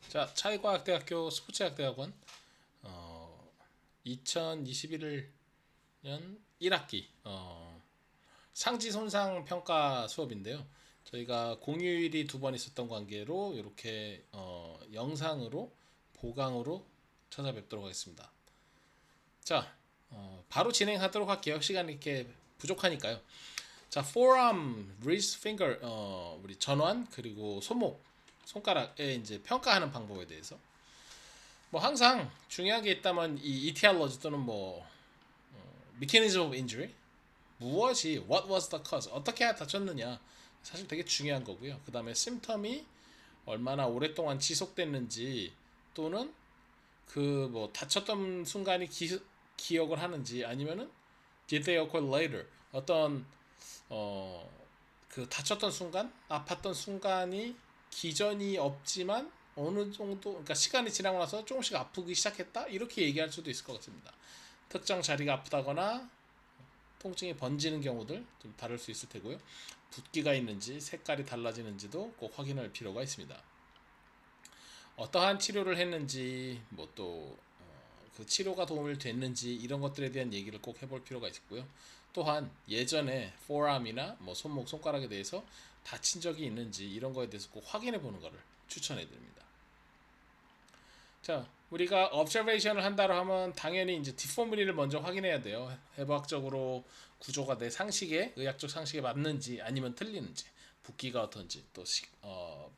자, 차이과학대학교 스포츠학대학원 2021년 1학기 상지 손상 평가 수업인데요. 저희가 공휴일이 두 번 있었던 관계로 이렇게 영상으로 보강으로 찾아뵙도록 하겠습니다. 자, 바로 진행하도록 할게요. 시간이 이렇게 부족하니까요. 자, forearm, wrist, finger, 우리 전완 그리고 손목, 손가락에 이제 평가하는 방법에 대해서 뭐 항상 중요한 게 있다면 이 etiology 또는 뭐 mechanism of injury 무엇이 what was the cause 어떻게 다쳤느냐 사실 되게 중요한 거고요. 그 다음에 symptom이 얼마나 오랫동안 지속됐는지 또는 그 뭐 다쳤던 순간이 기억을 하는지 아니면은 did they occur later 어떤 그 다쳤던 순간 아팠던 순간이 기전이 없지만 어느 정도 그러니까 시간이 지나고 나서 조금씩 아프기 시작했다 이렇게 얘기할 수도 있을 것 같습니다. 특정 자리가 아프다거나 통증이 번지는 경우들 좀 다를 수 있을 테고요. 붓기가 있는지 색깔이 달라지는지도 꼭 확인할 필요가 있습니다. 어떠한 치료를 했는지 뭐 또 그 치료가 도움이 됐는지 이런 것들에 대한 얘기를 꼭 해볼 필요가 있고요. 또한 예전에 forearm이나 뭐 손목 손가락에 대해서 다친 적이 있는지 이런 거에 대해서 꼭 확인해 보는 것을 추천해 드립니다. 자, 우리가 observation을 한다고 하면 당연히 이제 deformity를 먼저 확인해야 돼요. 해부학적으로 구조가 내 상식에 의학적 상식에 맞는지 아니면 틀리는지, 붓기가 어떤지, 또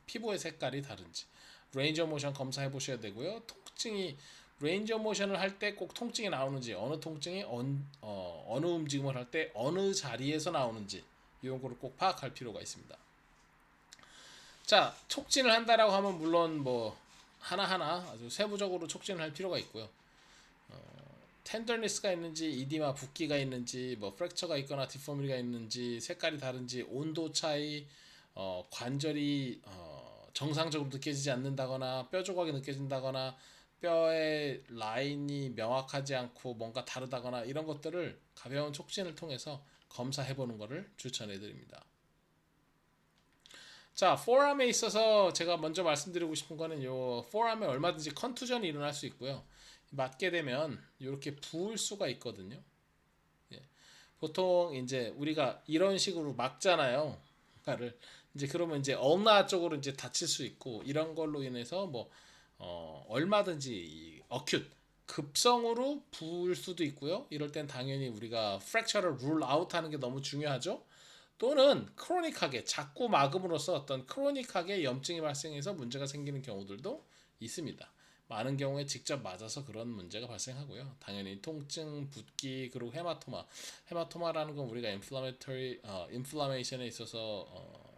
피부의 색깔이 다른지, 레인지 오브 모션 검사해 보셔야 되고요. 통증이 레인지 오브 모션을 할 때 꼭 통증이 나오는지, 어느 통증이 어느 움직임을 할 때 어느 자리에서 나오는지 이런 거를 꼭 파악할 필요가 있습니다. 자, 촉진을 한다라고 하면 물론 뭐 하나하나 아주 세부적으로 촉진을 할 필요가 있고요. 텐더니스가 있는지, 이디마 붓기가 있는지, 뭐 프랙처가 있거나 디포미가 있는지, 색깔이 다른지, 온도 차이, 관절이 정상적으로 느껴지지 않는다거나 뼈 조각이 느껴진다거나 뼈의 라인이 명확하지 않고 뭔가 다르다거나 이런 것들을 가벼운 촉진을 통해서 검사해 보는 것을 추천해 드립니다. 자, 포람에 있어서 제가 먼저 말씀드리고 싶은 거는 요 포람에 얼마든지 컨투전이 일어날 수 있고요. 맞게 되면 이렇게 부을 수가 있거든요. 예. 보통 이제 우리가 이런 식으로 막잖아요. 를 이제 그러면 이제 ulna 쪽으로 이제 다칠 수 있고 이런 걸로 인해서 뭐 얼마든지 이 acute 급성으로 부을 수도 있고요. 이럴 땐 당연히 우리가 fracture를 rule out 하는 게 너무 중요하죠. 또는 크로닉하게 자꾸 막음으로써 어떤 크로닉하게 염증이 발생해서 문제가 생기는 경우들도 있습니다. 많은 경우에 직접 맞아서 그런 문제가 발생하고요. 당연히 통증, 붓기, 그리고 헤마토마. 헤마토마라는 건 우리가 인플라메이션에 있어서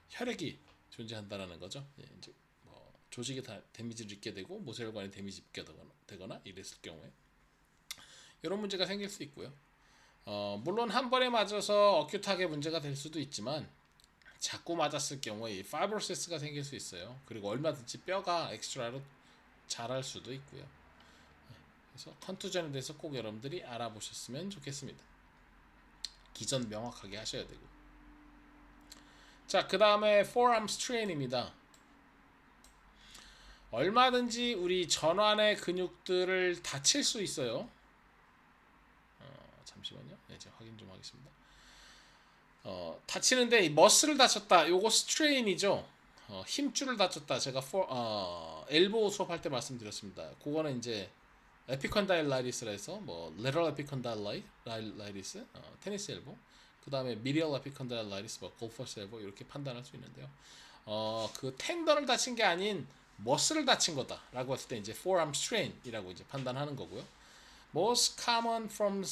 혈액이 존재한다라는 거죠. 예, 이제 뭐 조직이 데미지를 입게 되고 모세혈관에 데미지 입게 되거나 이랬을 경우에 이런 문제가 생길 수 있고요. 물론 한 번에 맞아서 어큐트하게 문제가 될 수도 있지만 자꾸 맞았을 경우에 이 파이브로시스가 생길 수 있어요. 그리고 얼마든지 뼈가 엑스트라로 자랄 수도 있고요. 그래서 컨투전에 대해서 꼭 여러분들이 알아보셨으면 좋겠습니다. 기전 명확하게 하셔야 되고. 자, 그 다음에 forearm strain입니다. 얼마든지 우리 전완의 근육들을 다칠 수 있어요. 잠시만요. 네, 제가 확인 좀 하겠습니다. 다치는데 이 머슬을 다쳤다. 요거 스트레인이죠. 힘줄을 다쳤다. 제가 엘보 수업할 때 말씀드렸습니다. 그거는 이제 에피컨다일라이티스라 해서 뭐 레터럴 에피컨다일라이티스, 테니스 엘보, 그 다음에 미디얼 에피컨다일라이티스, 뭐 골퍼스 엘보 이렇게 판단할 수 있는데요. 그 텐던을 다친 게 아닌 머슬을 다친 거다라고 했을 때 이제 forearm strain이라고 이제 판단하는 거고요. Most common from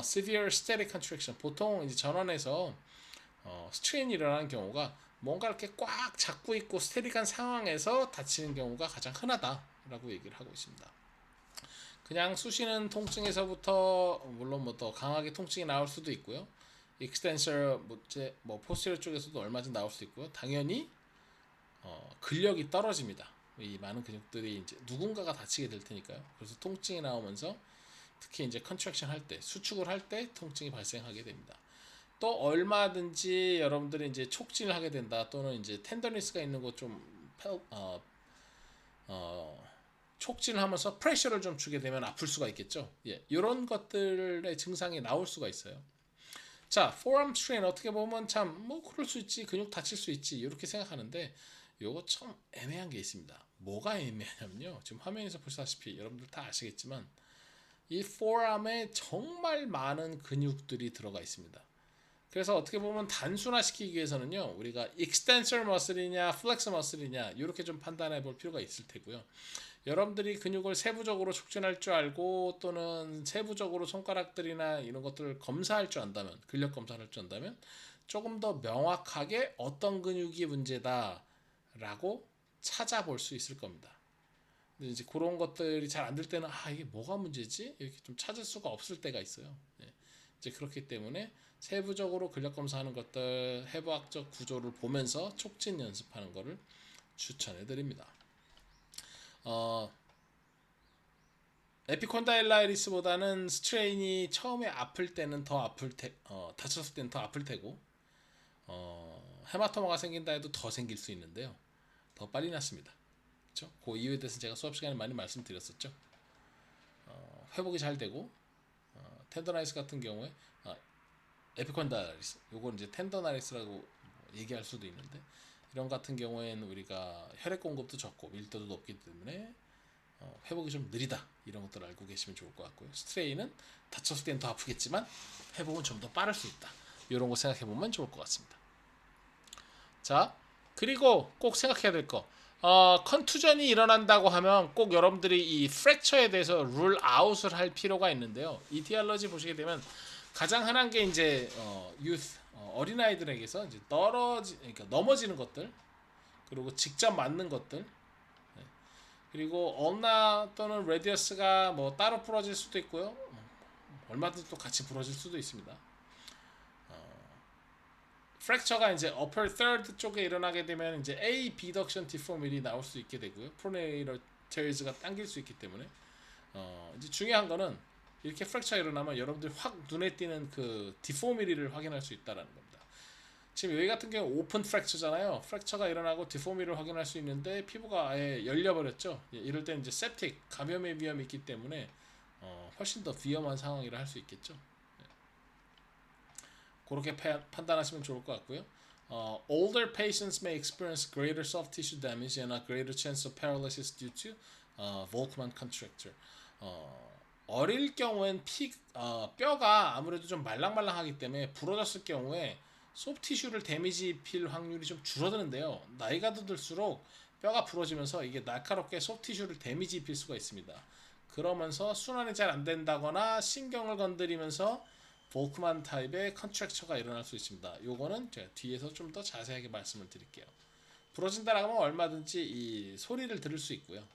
severe static contraction. 보통 이제 전원에서 스트레인이 일어나는 경우가 뭔가 이렇게 꽉 잡고 있고 스테릭한 상황에서 다치는 경우가 가장 흔하다라고 얘기를 하고 있습니다. 그냥 쑤시는 통증에서부터 물론 뭐 더 강하게 통증이 나올 수도 있고요. 익스텐서 뭐 포스티리어 쪽에서도 얼마든지 나올 수 있고요. 당연히 근력이 떨어집니다. 이 많은 근육들이 이제 누군가가 다치게 될 테니까요. 그래서 통증이 나오면서 특히 이제 컨트랙션 할 때, 수축을 할 때 통증이 발생하게 됩니다. 또 얼마든지 여러분들이 이제 촉진을 하게 된다 또는 이제 텐더니스가 있는 곳 좀 촉진을 하면서 프레셔를 좀 주게 되면 아플 수가 있겠죠. 예, 이런 것들의 증상이 나올 수가 있어요. 자, forearm strain 어떻게 보면 참 뭐 그럴 수 있지, 근육 다칠 수 있지 이렇게 생각하는데 요거 참 애매한 게 있습니다. 뭐가 애매하냐면요. 지금 화면에서 보시다시피 여러분들 다 아시겠지만 이 forearm에 정말 많은 근육들이 들어가 있습니다. 그래서 어떻게 보면 단순화시키기 위해서는요, 우리가 extensor muscle이냐, flexor muscle이냐 이렇게 좀 판단해 볼 필요가 있을 테고요. 여러분들이 근육을 세부적으로 촉진할 줄 알고 또는 세부적으로 손가락들이나 이런 것들을 검사할 줄 안다면, 근력 검사를 할 줄 안다면 조금 더 명확하게 어떤 근육이 문제다라고 찾아볼 수 있을 겁니다. 근데 이제 그런 것들이 잘 안 될 때는 이게 뭐가 문제지? 이렇게 좀 찾을 수가 없을 때가 있어요. 예. 이제 그렇기 때문에 세부적으로 근력 검사하는 것들, 해부학적 구조를 보면서 촉진 연습하는 것을 추천해 드립니다. 에피콘다일라이리스보다는 스트레인이 처음에 아플 때는 더 다쳤을 때는 더 아플 테고, 헤마토마가 생긴다 해도 더 생길 수 있는데요. 더 빨리 낫습니다. 그렇죠? 그 이유에 대해서 제가 수업 시간에 많이 말씀드렸었죠. 회복이 잘 되고, 텐더나이스 같은 경우에 에피콘다일라이리스, 요건 이제 텐더나이스라고 얘기할 수도 있는데, 이런 같은 경우에는 우리가 혈액 공급도 적고 밀도도 높기 때문에 회복이 좀 느리다 이런 것들을 알고 계시면 좋을 것 같고요. 스트레인은 다쳤을 때는 더 아프겠지만 회복은 좀 더 빠를 수 있다. 이런 거 생각해 보면 좋을 것 같습니다. 자, 그리고 꼭 생각해야 될 거. 컨투전이 일어난다고 하면 꼭 여러분들이 이 프랙처에 대해서 룰 아웃을 할 필요가 있는데요. 이티올러지 보시게 되면 가장 흔한 게 이제 유스 어린아이들에게서 이제 그러니까 넘어지는 것들, 그리고 직접 맞는 것들, 그리고 얼나 또는 레디어스가 뭐 따로 부러질 수도 있고요. 얼마든지 또 같이 부러질 수도 있습니다. 프랙처가 이제 upper third 쪽에 일어나게 되면 이제 abduction deformity 나올 수 있게 되고요. pronator tears가 당길 수 있기 때문에 이제 중요한 거는 이렇게 프랙처가 일어나면 여러분들이 확 눈에 띄는 그 디포미리를 확인할 수 있다라는 겁니다. 지금 여기 같은 경우 오픈 프랙처잖아요. 프랙처가 일어나고 디포미를 확인할 수 있는데 피부가 아예 열려버렸죠. 이럴 때는 이제 septic 감염의 위험이 있기 때문에 훨씬 더 위험한 상황이라 할 수 있겠죠. 그렇게 판단하시면 좋을 것 같고요. Older patients may experience greater soft tissue damage and a greater chance of paralysis due to Volkmann contracture. 어릴 경우엔 뼈가 아무래도 좀 말랑말랑하기 때문에 부러졌을 경우에 소프티슈를 데미지 입힐 확률이 좀 줄어드는데요. 나이가 들수록 뼈가 부러지면서 이게 날카롭게 소프티슈를 데미지 입힐 수가 있습니다. 그러면서 순환이 잘 안 된다거나 신경을 건드리면서 볼크만 타입의 컨트랙처가 일어날 수 있습니다. 요거는 제가 뒤에서 좀 더 자세하게 말씀을 드릴게요. 부러진다라고 하면 얼마든지 이 소리를 들을 수 있고요.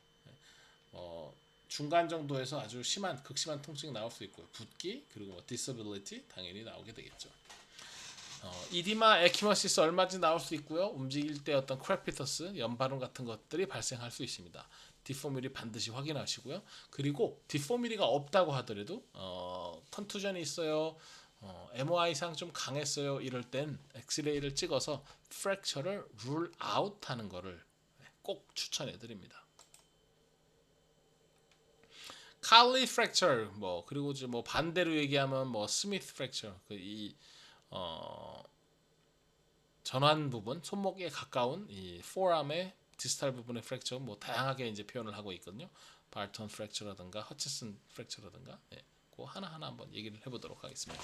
중간 정도에서 아주 극심한 통증이 나올 수 있고요. 붓기, 그리고 뭐 disability 당연히 나오게 되겠죠. 이디마, 에키머시스 얼마든지 나올 수 있고요. 움직일 때 어떤 크레피터스, 연발음 같은 것들이 발생할 수 있습니다. 디포미리 반드시 확인하시고요. 그리고 디포미리가 없다고 하더라도 컨투전이 있어요. MOI상 좀 강했어요. 이럴 땐 엑스레이를 찍어서 프랙처를 룰 아웃하는 거를 꼭 추천해 드립니다. 칼리 프랙처 그리고 뭐 반대로 얘기하면 뭐 스미스 프랙처 전환 부분 손목에 가까운 이 포람의 디스탈 부분의 프랙처 다양하게 이제 표현을 하고 있거든요. 발턴 프랙처라든가 허치슨 프랙처라든가 그 하나하나 한번 얘기를 해보도록 하겠습니다.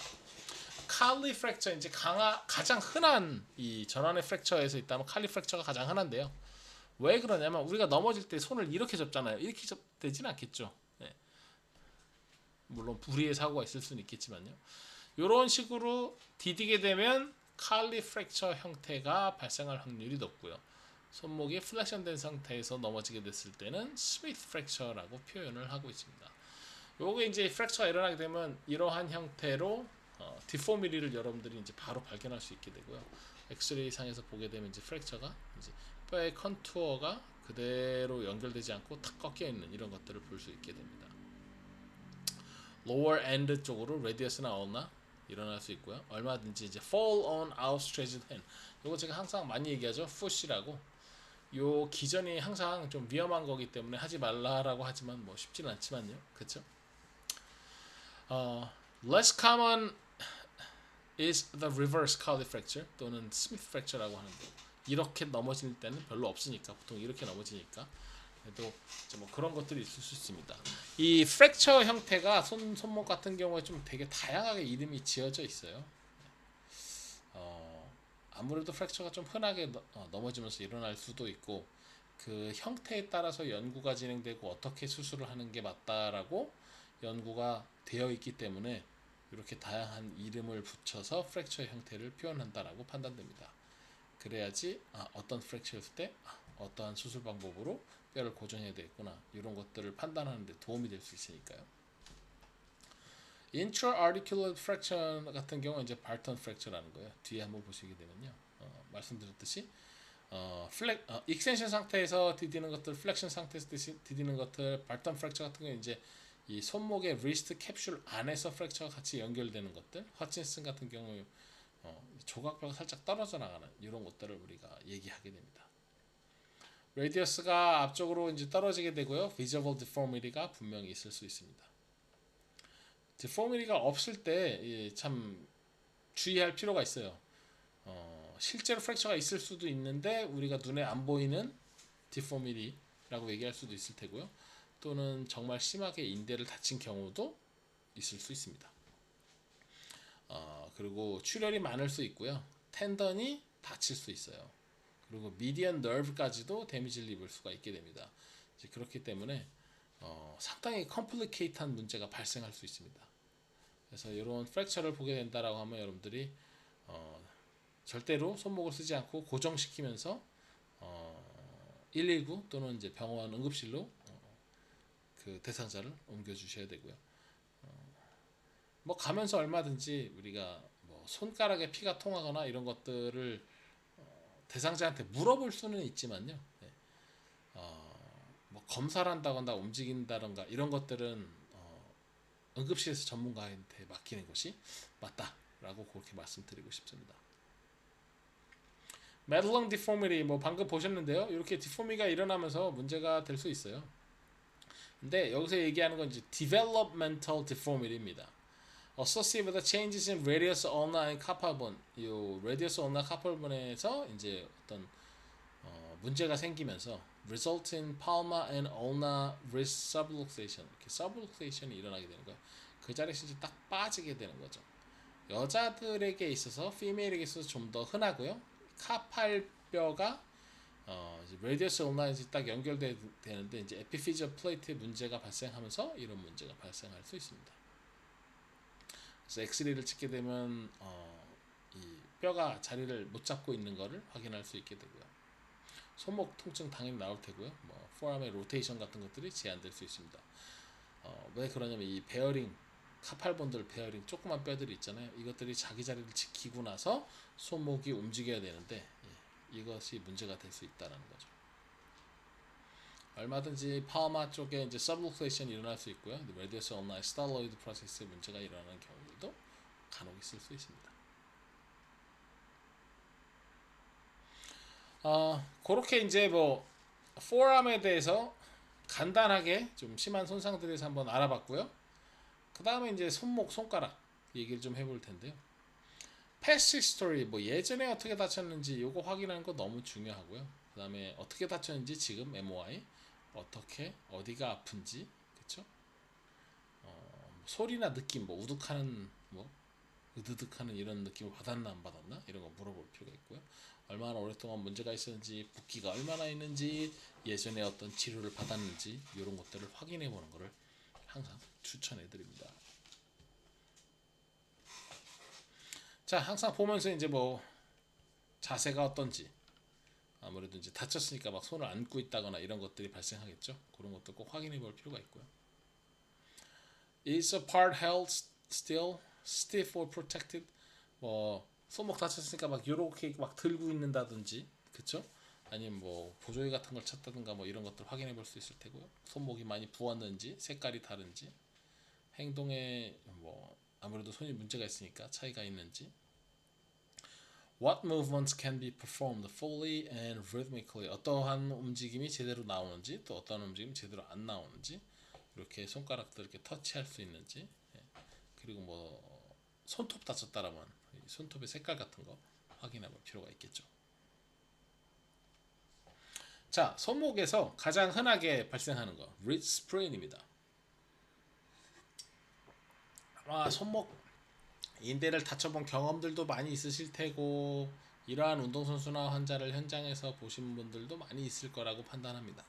칼리 프랙처 이제 가장 흔한 이 전환의 프랙처에서 있다면 칼리 프랙처가 가장 흔한데요. 왜 그러냐면 우리가 넘어질 때 손을 이렇게 접잖아요. 이렇게 접되진 않겠죠. 물론 불의의 사고가 있을 수는 있겠지만요. 이런 식으로 디디게 되면 칼리 프랙처 형태가 발생할 확률이 높고요. 손목이 플렉션된 상태에서 넘어지게 됐을 때는 스미스 프랙처라고 표현을 하고 있습니다. 요게 이제 프랙처가 일어나게 되면 이러한 형태로 디포미리를 여러분들이 이제 바로 발견할 수 있게 되고요. 엑스레이 상에서 보게 되면 이제 프랙처가 이제 뼈의 컨투어가 그대로 연결되지 않고 탁 꺾여 있는 이런 것들을 볼 수 있게 됩니다. lower end 쪽으로 레디어스나 ulna 일어날 수 있고요. 얼마든지 이제 fall on outstretched hand. 이거 제가 항상 많이 얘기하죠. 푸시라고. 요 기전이 항상 좀 위험한 거기 때문에 하지 말라라고 하지만 뭐 쉽지는 않지만요. 그렇죠? Less common is the reverse Cowley fracture 또는 Smith fracture라고 하는데 이렇게 넘어질 때는 별로 없으니까 보통 이렇게 넘어지니까 그래도 뭐 그런 것들이 있을 수 있습니다. 이 프랙처 형태가 손목 같은 경우에 좀 되게 다양하게 이름이 지어져 있어요. 아무래도 프랙처가 좀 흔하게 넘어지면서 일어날 수도 있고 그 형태에 따라서 연구가 진행되고 어떻게 수술을 하는 게 맞다라고 연구가 되어 있기 때문에 이렇게 다양한 이름을 붙여서 프랙처 형태를 표현한다라고 판단됩니다. 그래야지 어떤 프랙처였을 때 어떠한 수술 방법으로 뼈를 고정해야 되겠구나 이런 것들을 판단하는 데 도움이 될 수 있으니까요. intra-articular fracture 같은 경우는 이제 발턴 프랙처라는 거예요. 뒤에 한번 보시게 되면요. 말씀드렸듯이 익스텐션 상태에서 디디는 것들, 플렉션 상태에서 디디는 것들, 발턴 프랙처 같은 경우는 이제 이 손목의 리스트 캡슐 안에서 프랙처가 같이 연결되는 것들, 허친슨 같은 경우 조각뼈가 살짝 떨어져 나가는 이런 것들을 우리가 얘기하게 됩니다. 레디어스가 앞쪽으로 이제 떨어지게 되고요. visible deformity가 분명히 있을 수 있습니다. 디포미티가 없을 때 참 주의할 필요가 있어요. 실제로 프랙처가 있을 수도 있는데 우리가 눈에 안 보이는 디포미티라고 얘기할 수도 있을 테고요. 또는 정말 심하게 인대를 다친 경우도 있을 수 있습니다. 그리고 출혈이 많을 수 있고요. 텐던이 다칠 수 있어요. 그리고 미디언 너브까지도 데미지를 입을 수가 있게 됩니다. 이제 그렇기 때문에 상당히 컴플리케이트한 문제가 발생할 수 있습니다. 그래서 이런 프랙처를 보게 된다라고 하면 여러분들이 절대로 손목을 쓰지 않고 고정시키면서 119 또는 이제 병원 응급실로 그 대상자를 옮겨주셔야 되고요. 뭐 가면서 얼마든지 우리가 뭐 손가락에 피가 통하거나 이런 것들을 대상자한테 물어볼 수는 있지만요. 네. 뭐 검사를 한다거나 움직인다던가 이런 것들은 응급실에서 전문가한테 맡기는 것이 맞다라고 그렇게 말씀드리고 싶습니다. 메들렁 디포미티 뭐 방금 보셨는데요. 이렇게 디포미가 일어나면서 문제가 될 수 있어요. 근데 여기서 얘기하는 건 이제 developmental deformity입니다. associated with changes in radius ulna and carpal bone. 이 radius ulna carpal bone에서 이제 어떤 문제가 생기면서 result in palmar and ulnar wrist subluxation 이렇게 subluxation이 일어나게 되는 거예요. 그 자리에서 이제 딱 빠지게 되는 거죠. 여자들에게 있어서 female에게 있어서 좀 더 흔하고요. 카팔뼈가 이제 radius ulna에 딱 연결되는데 이제 에피피지얼 플레이트에 문제가 발생하면서 이런 문제가 발생할 수 있습니다. 그래서 엑스레이를 찍게 되면 이 뼈가 자리를 못 잡고 있는 것을 확인할 수 있게 되고요. 손목 통증 당연히 나올 테고요. 뭐 포암의 로테이션 같은 것들이 제한될 수 있습니다. 왜 그러냐면 이 베어링 카팔본들 베어링 조그만 뼈들이 있잖아요. 이것들이 자기 자리를 지키고 나서 손목이 움직여야 되는데 이것이 문제가 될 수 있다는 거죠. 얼마든지 파마 쪽에 이제 서블루크레이션이 일어날 수 있고요. 레디어스 온라인 스탈로이드 프로세스에 문제가 일어나는 경우도 간혹 있을 수 있습니다. 그렇게 이제 뭐 포암에 대해서 간단하게 좀 심한 손상들에 대해서 한번 알아봤고요. 그 다음에 이제 손목, 손가락 얘기를 좀 해볼 텐데요. 패스트 히스토리, 뭐 예전에 어떻게 다쳤는지 요거 확인하는 거 너무 중요하고요. 그 다음에 어떻게 다쳤는지 지금 MOI, 어떻게 어디가 아픈지, 그쵸? 소리나 느낌, 뭐 우득하는 뭐 으드득하는 이런 느낌을 받았나 안 받았나 이런 거 물어볼 필요가 있고요. 얼마나 오랫동안 문제가 있었는지, 붓기가 얼마나 있는지, 예전에 어떤 치료를 받았는지 이런 것들을 확인해 보는 것을 항상 추천해 드립니다. 자, 항상 보면서 이제 뭐 자세가 어떤지 아무래도 이제 다쳤으니까 막 손을 안고 있다거나 이런 것들이 발생하겠죠. 그런 것도 꼭 확인해 볼 필요가 있고요. Is a part held still, stiff or protected? 뭐 손목 다쳤으니까 막 이렇게 막 들고 있는다든지, 그쵸? 아니면 뭐 보조개 같은 걸 쳤다든가 뭐 이런 것들 확인해 볼 수 있을 테고요. 손목이 많이 부었는지, 색깔이 다른지, 행동에 뭐 아무래도 손이 문제가 있으니까 차이가 있는지, What movements can be performed fully and rhythmically? 어떠한 움직임이 제대로 나오는지, 또 어떤 움직임이 제대로 안 나오는지, 이렇게 손가락들 이렇게 터치할 수 있는지, 예. 그리고 뭐 손톱 다쳤다라면 손톱의 색깔 같은 거 확인해 볼 필요가 있겠죠. 자, 손목에서 가장 흔하게 발생하는 거, wrist sprain입니다. 아마 손목 인대를 다쳐본 경험들도 많이 있으실 테고 이러한 운동선수나 환자를 현장에서 보신 분들도 많이 있을 거라고 판단합니다.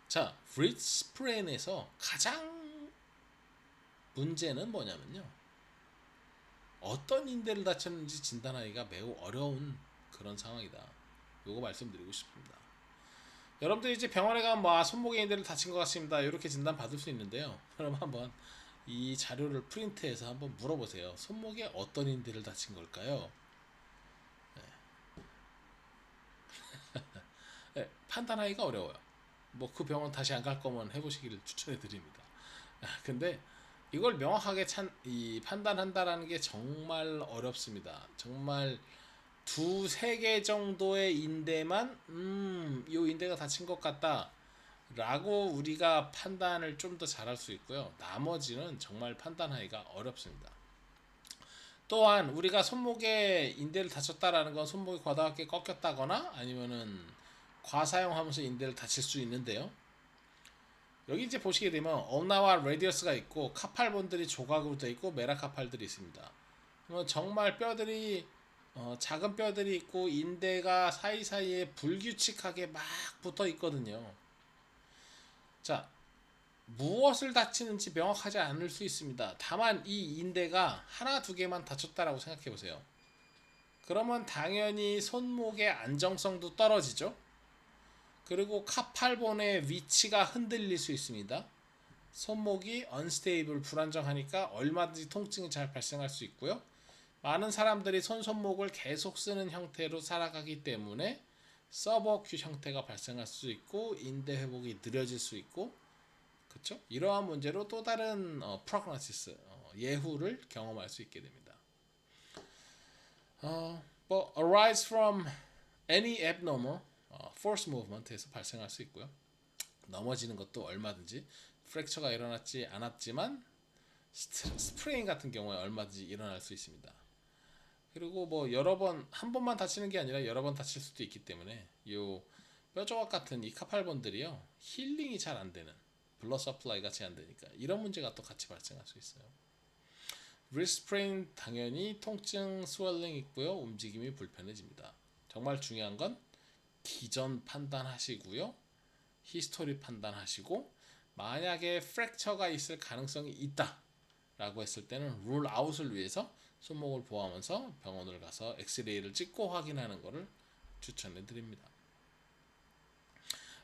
자, wrist sprain에서 가장 문제는 뭐냐면요, 어떤 인대를 다쳤는지 진단하기가 매우 어려운 그런 상황이다. 요거 말씀드리고 싶습니다. 여러분들 이제 병원에 가면 뭐 손목에 인대를 다친 것 같습니다, 이렇게 진단 받을 수 있는데요. 그럼 한번 이 자료를 프린트해서 한번 물어보세요. 손목에 어떤 인대를 다친 걸까요? 네, 판단하기가 어려워요. 뭐 그 병원 다시 안 갈 거면 해보시기를 추천해 드립니다. 근데 이걸 명확하게 판단한다라는 게 정말 어렵습니다. 정말 두세 개 정도의 인대만 요 인대가 다친 것 같다 라고 우리가 판단을 좀 더 잘할 수 있고요. 나머지는 정말 판단하기가 어렵습니다. 또한 우리가 손목에 인대를 다쳤다라는 건 손목이 과다하게 꺾였다거나 아니면은 과사용하면서 인대를 다칠 수 있는데요. 여기 이제 보시게 되면 엄나와 레디어스가 있고 카팔본들이 조각으로 되어 있고 메라카팔들이 있습니다. 정말 뼈들이 작은 뼈들이 있고 인대가 사이사이에 불규칙하게 막 붙어 있거든요. 자, 무엇을 다치는지 명확하지 않을 수 있습니다. 다만 이 인대가 하나 두 개만 다쳤다라고 생각해 보세요. 그러면 당연히 손목의 안정성도 떨어지죠. 그리고 카팔본의 위치가 흔들릴 수 있습니다. 손목이 unstable, 불안정하니까 얼마든지 통증이 잘 발생할 수 있고요. 많은 사람들이 손목을 계속 쓰는 형태로 살아가기 때문에 서브어큐 형태가 발생할 수 있고 인대 회복이 느려질 수 있고, 그렇죠? 이러한 문제로 또 다른 프로그노시스, 예후를 경험할 수 있게 됩니다. 뭐 arise from any abnormal force movement에서 발생할 수 있고요. 넘어지는 것도 얼마든지, 프랙처가 일어났지 않았지만 스프레인 같은 경우에 얼마든지 일어날 수 있습니다. 그리고 뭐 여러 번, 한 번만 다치는 게 아니라 여러 번 다칠 수도 있기 때문에 요 뼈조각 같은 이 카팔본들이요, 힐링이 잘 안 되는, 블러 서플라이가 잘 안 되니까 이런 문제가 또 같이 발생할 수 있어요. wrist sprain 당연히 통증, 스웰링 있고요. 움직임이 불편해집니다. 정말 중요한 건 기전 판단하시고요. 히스토리 판단하시고, 만약에 프랙처가 있을 가능성이 있다 라고 했을 때는 룰 아웃을 위해서 손목을 보호하면서 병원을 가서 엑스레이를 찍고 확인하는 것을 추천해 드립니다.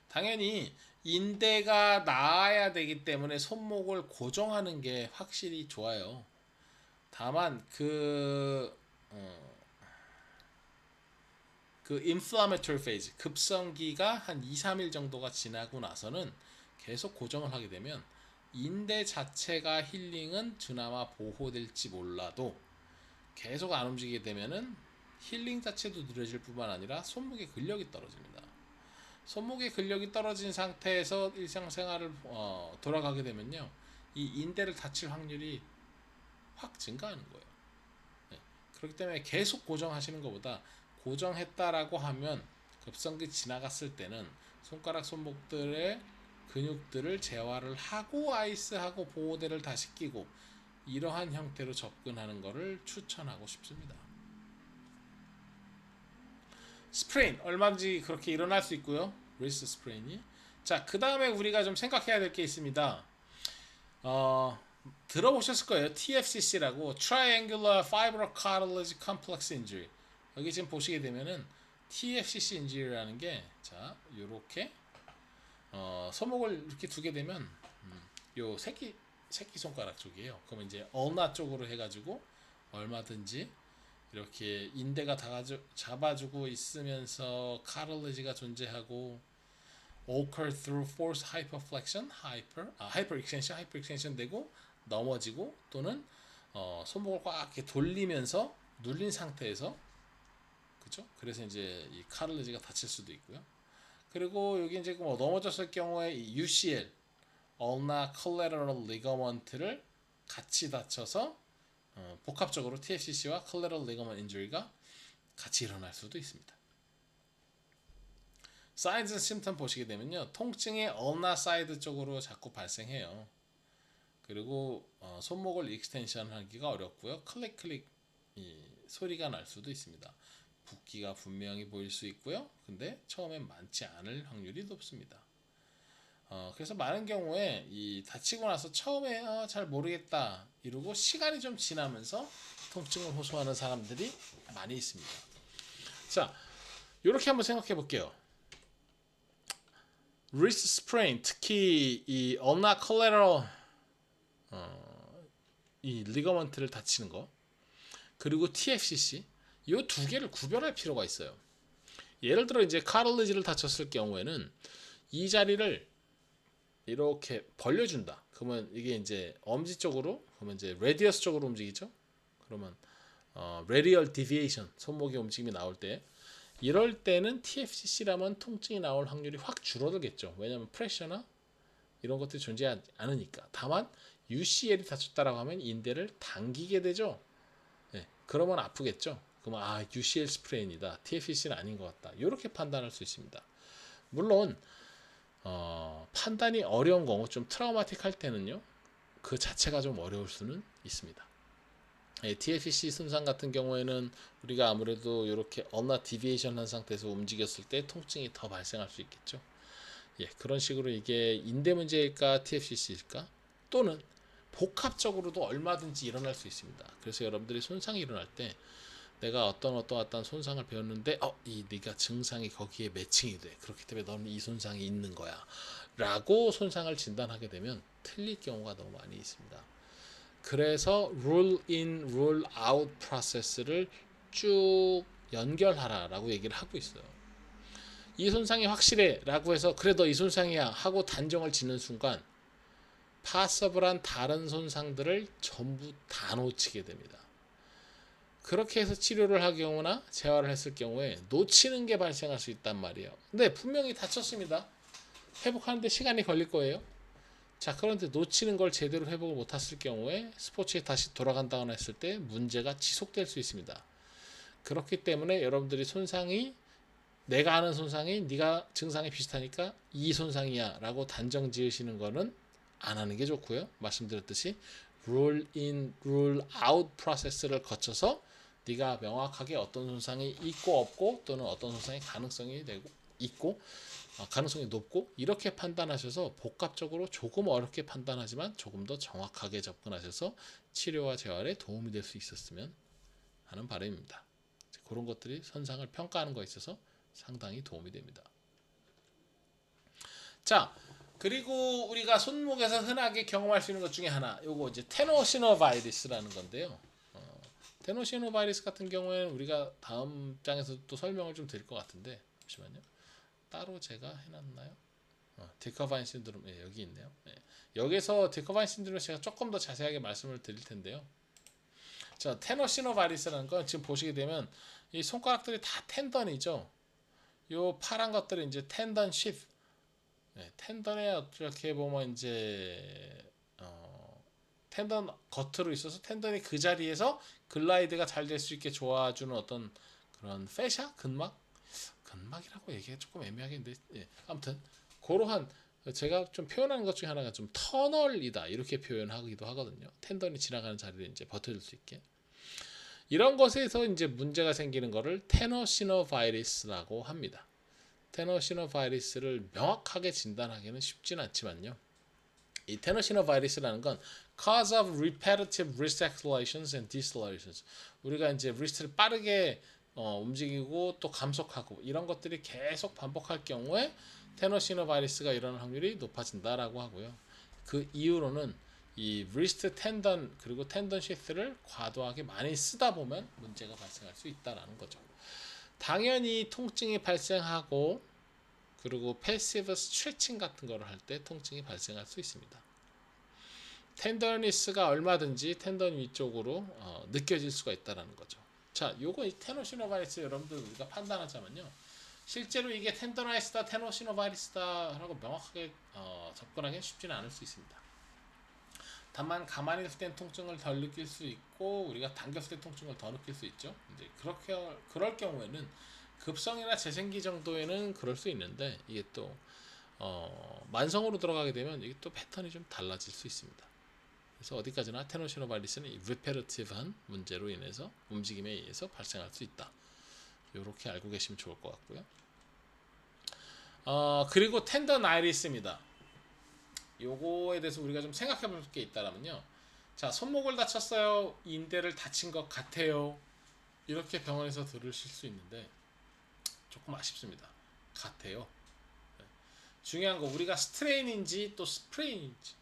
당연히 인대가 나아야 되기 때문에 손목을 고정하는 게 확실히 좋아요. 다만 그 inflammatory phase, 급성기가 한 2, 3일 정도가 지나고 나서는 계속 고정을 하게 되면 인대 자체가 힐링은 그나마 보호될지 몰라도 계속 안 움직이게 되면은 힐링 자체도 느려질 뿐만 아니라 손목의 근력이 떨어집니다. 손목의 근력이 떨어진 상태에서 일상생활을 돌아가게 되면요, 이 인대를 다칠 확률이 확 증가하는 거예요. 네. 그렇기 때문에 계속 고정하시는 것보다 고정했다라고 하면 급성기 지나갔을 때는 손가락 손목들의 근육들을 재활을 하고 아이스하고 보호대를 다시 끼고 이러한 형태로 접근하는 것을 추천하고 싶습니다. 스프레인 얼마든지 그렇게 일어날 수 있고요. 리스트 스프레인이. 자, 그 다음에 우리가 좀 생각해야 될 게 있습니다. 들어보셨을 거예요. TFCC라고 Triangular Fiber Cartilage Complex Injury. 여기 지금 보시게 되면은 TFCC 인jury라는 게, 자, 요렇게 손목을 이렇게 두게 되면 요 새끼 손가락 쪽이에요. 그러면 이제 ulna 쪽으로 해가지고 얼마든지 이렇게 인대가 다 잡아주고 있으면서 카를리지가 존재하고 occur through force hyperflexion, hyperextension 되고 넘어지고, 또는 손목을 꽉 이렇게 돌리면서 눌린 상태에서, 그죠? 그래서 이제 이 카를리지가 다칠 수도 있고요. 그리고 여기 이제 뭐 넘어졌을 경우에 이 UCL, ulnar collateral ligament를 같이 다쳐서 복합적으로 TFCC와 collateral ligament injury가 같이 일어날 수도 있습니다. 사이즈 심텀 보시게 되면요, 통증이 ulnar side 쪽으로 자꾸 발생해요. 그리고 손목을 익스텐션 하기가 어렵고요. 클릭 클릭 소리가 날 수도 있습니다. 붓기가 분명히 보일 수 있고요. 근데 처음엔 많지 않을 확률이 높습니다. 그래서 많은 경우에 이 다치고 나서 처음에 잘 모르겠다 이러고 시간이 좀 지나면서 통증을 호소하는 사람들이 많이 있습니다. 자, 이렇게 한번 생각해 볼게요. wrist sprain, 특히 이 ulnar collateral 이 리거먼트를 다치는 거, 그리고 TFCC, 이 두 개를 구별할 필요가 있어요. 예를 들어 이제 카를리지를 다쳤을 경우에는 이 자리를 이렇게 벌려준다. 그러면 이게 이제 엄지 쪽으로, 그러면 이제 레디어스 쪽으로 움직이죠. 그러면 radial deviation, 손목의 움직임이 나올 때, 이럴 때는 TFCC라면 통증이 나올 확률이 확 줄어들겠죠. 왜냐하면 프레셔나 이런 것들이 존재하지 않으니까. 다만 UCL이 다쳤다라고 하면 인대를 당기게 되죠. 네, 그러면 아프겠죠. 그러면 UCL 스프레인이다, TFCC는 아닌 것 같다, 이렇게 판단할 수 있습니다. 물론 판단이 어려운 경우, 좀 트라우마틱할 때는요, 그 자체가 좀 어려울 수는 있습니다. TFCC 손상 같은 경우에는 우리가 아무래도 이렇게 ulnar deviation 한 상태에서 움직였을 때 통증이 더 발생할 수 있겠죠. 그런 식으로 이게 인대 문제일까 TFCC일까, 또는 복합적으로도 얼마든지 일어날 수 있습니다. 그래서 여러분들이 손상이 일어날 때 내가 어떤 손상을 배웠는데 네가 증상이 거기에 매칭이 돼, 그렇기 때문에 너는 이 손상이 있는 거야 라고 손상을 진단하게 되면 틀릴 경우가 너무 많이 있습니다. 그래서 rule in, rule out 프로세스를 쭉 연결하라 라고 얘기를 하고 있어요. 이 손상이 확실해 라고 해서 그래 너 이 손상이야 하고 단정을 짓는 순간 파서블한 다른 손상들을 전부 다 놓치게 됩니다. 그렇게 해서 치료를 할 경우나 재활을 했을 경우에 놓치는 게 발생할 수 있단 말이에요. 근데 분명히 다쳤습니다. 회복하는데 시간이 걸릴 거예요. 자, 그런데 놓치는 걸 제대로 회복을 못했을 경우에 스포츠에 다시 돌아간다거나 했을 때 문제가 지속될 수 있습니다. 그렇기 때문에 여러분들이 손상이, 내가 아는 손상이 네가 증상이 비슷하니까 이 손상이야 라고 단정 지으시는 거는 안 하는 게 좋고요. 말씀드렸듯이 rule in, rule out 프로세스를 거쳐서 네가 명확하게 어떤 손상이 있고 없고, 또는 어떤 손상이 가능성이 되고 있고 가능성이 높고, 이렇게 판단하셔서 복합적으로 조금 어렵게 판단하지만 조금 더 정확하게 접근하셔서 치료와 재활에 도움이 될 수 있었으면 하는 바람입니다. 그런 것들이 손상을 평가하는 거에 있어서 상당히 도움이 됩니다. 자, 그리고 우리가 손목에서 흔하게 경험할 수 있는 것 중에 하나, 요거 이제 테노시노바이러스라는 건데요. 테노시노바이러스 같은 경우에는 우리가 다음 장에서 또 설명을 좀 드릴 것 같은데, 잠시만요. 따로 제가 해놨나요? 디커바인 신드롬, 여기 있네요. 여기서 디커바인 신드롬을 제가 조금 더 자세하게 말씀을 드릴 텐데요. 자, 테노시노바이러스라는 건 지금 보시게 되면 이 손가락들이 다 텐던이죠. 요 파란 것들이 이제 텐던 십, 텐던에 어떻게 보면 이제 텐던 겉으로 있어서 텐던이 그 자리에서 글라이드가 잘 될 수 있게 도와주는 어떤 그런 페샤, 근막이라고 얘기가 조금 애매하겠는데, 아무튼 그러한, 제가 좀 표현하는 것 중에 하나가 좀 터널이다 이렇게 표현하기도 하거든요. 텐던이 지나가는 자리를 이제 버텨줄 수 있게. 이런 것에서 이제 문제가 생기는 것을 테노시노바이러스라고 합니다. 테노시노바이러스를 명확하게 진단하기는 쉽진 않지만요. 이 테노시노바이러스라는 건 cause of repetitive wrist accelerations and decelerations. 우리가 이제 wrist를 빠르게 움직이고 또 감속하고 이런 것들이 계속 반복할 경우에 테노시노바이러스가 일어날 확률이 높아진다라고 하고요. 그 이유로는 이 wrist 텐던 그리고 텐던 시프트를 과도하게 많이 쓰다 보면 문제가 발생할 수 있다라는 거죠. 당연히 통증이 발생하고, 그리고 패시브 스트레칭 같은 거를 할 때 통증이 발생할 수 있습니다. 텐더니스가 얼마든지 텐던 위쪽으로 느껴질 수가 있다는 거죠. 자, 요거 이 테노시노바이러스 여러분들 우리가 판단하자면요. 실제로 이게 텐더나이스다, 테노시노바이러스다라고 명확하게 접근하기 쉽지는 않을 수 있습니다. 다만 가만히 있을 땐 통증을 덜 느낄 수 있고 우리가 당겼을 때 통증을 더 느낄 수 있죠. 이제 그럴 경우에는 급성이나 재생기 정도에는 그럴 수 있는데 이게 또 만성으로 들어가게 되면 이게 또 패턴이 좀 달라질 수 있습니다. 그래서 어디까지나 테노시노바이러스는 이 리페러티브한 문제로 인해서 움직임에 의해서 발생할 수 있다. 이렇게 알고 계시면 좋을 것 같고요. 그리고 텐더나이리스입니다. 요거에 대해서 우리가 좀 생각해 볼 게 있다면요. 자, 손목을 다쳤어요. 인대를 다친 것 같아요. 이렇게 병원에서 들으실 수 있는데 조금 아쉽습니다. 같아요. 중요한 거 우리가 스트레인인지 또 스프레인인지,